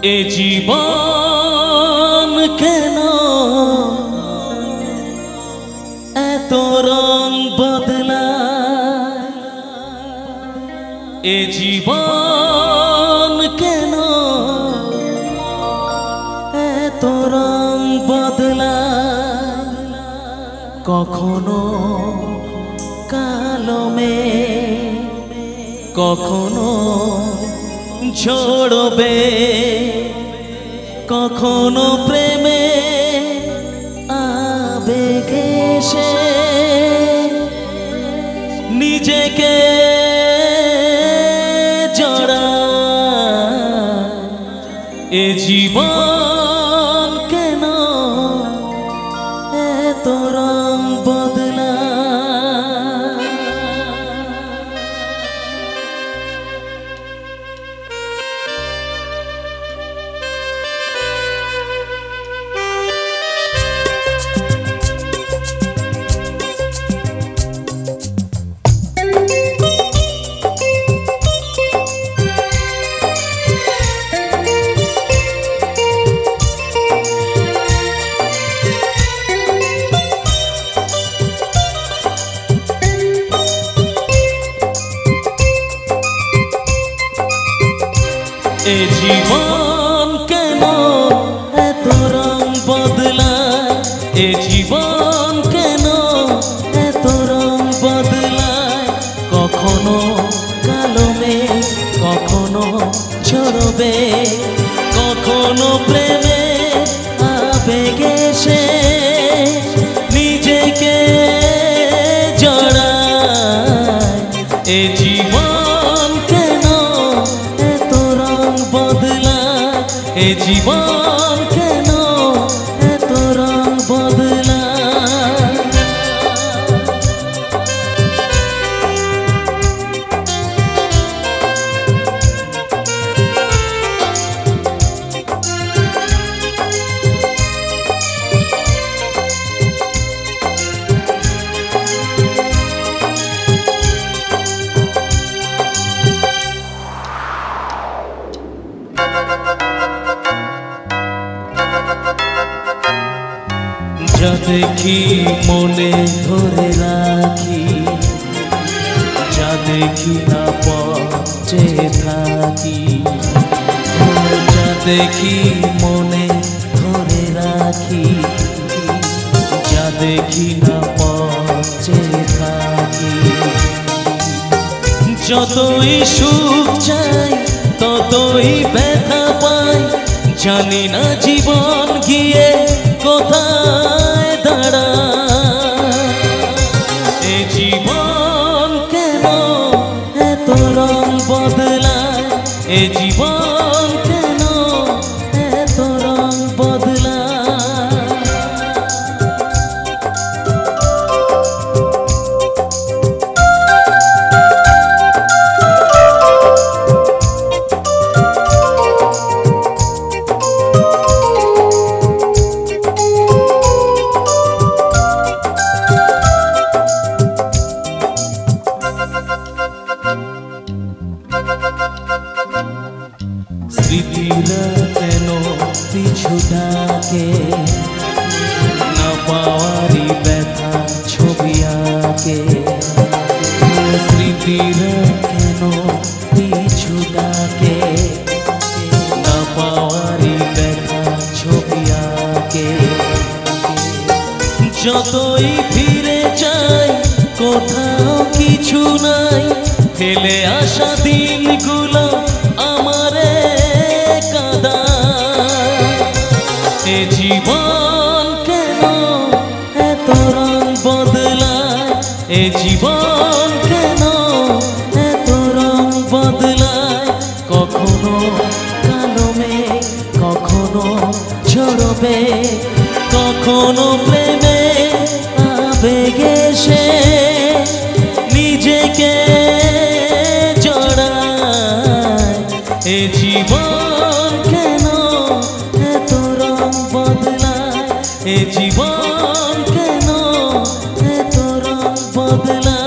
এ জীবন কেন এত রং বদলায়, এ জীবন কেন এত রং বদলায়, কখনো কালো মেঘ, কখনো ঝরবে, কখনো প্রেমে আবেগে সে নিজেকে জড়ায়। এ জীবন কেন এত রং বদলায়। এ জীবন কেন এত রং বদলায়, এ জীবন কেন এত রং বদলায়, কখনো কালো মেঘ, কখনো ঝরবে, কখনো প্রেমে আবেগে সে নিজেকে জড়ায়। এ জীবন কেন এত রং বদলায়, এ জীবন কেন এত রং বদলায়। যা দেখি মনে ধরে রাখি, যা দেখি না পচে থাকি, যা দেখি মনে ধরে রাখি, যা দেখি না পচে থাকি। যতই সুখ চাই ততই ব্যথা পাই, জানি না জীবন গিয়ে কোথায় দাঁড়ায়। এ জীবন কেন এত রং বদলায়, এ জীবন কেন এত রং বদলায়। স্মৃতিরা কেন পিছু ডাকে, না পাওয়ারই ব্যথা ছবি আঁকে। স্মৃতিরা কেন পিছু ডাকে, না পাওয়ারই ব্যথা ছবি আঁকে। যতই ফিরে যাই কোথাও কিছু নাই, ফেলে আসা দিনগুলো আমারে কাঁদায়। এ জীবন কেন এত রং বদলায়, এ জীবন কেন এত রং বদলায়, কখনো কালো মেঘ, কখনো ঝরবে, কখনো প্রেমে আবেগে সে নিজেকে জড়ায়। এ জীবন কেন এত রং বদলায়, এ জীবন কেন এত রং বদলায়।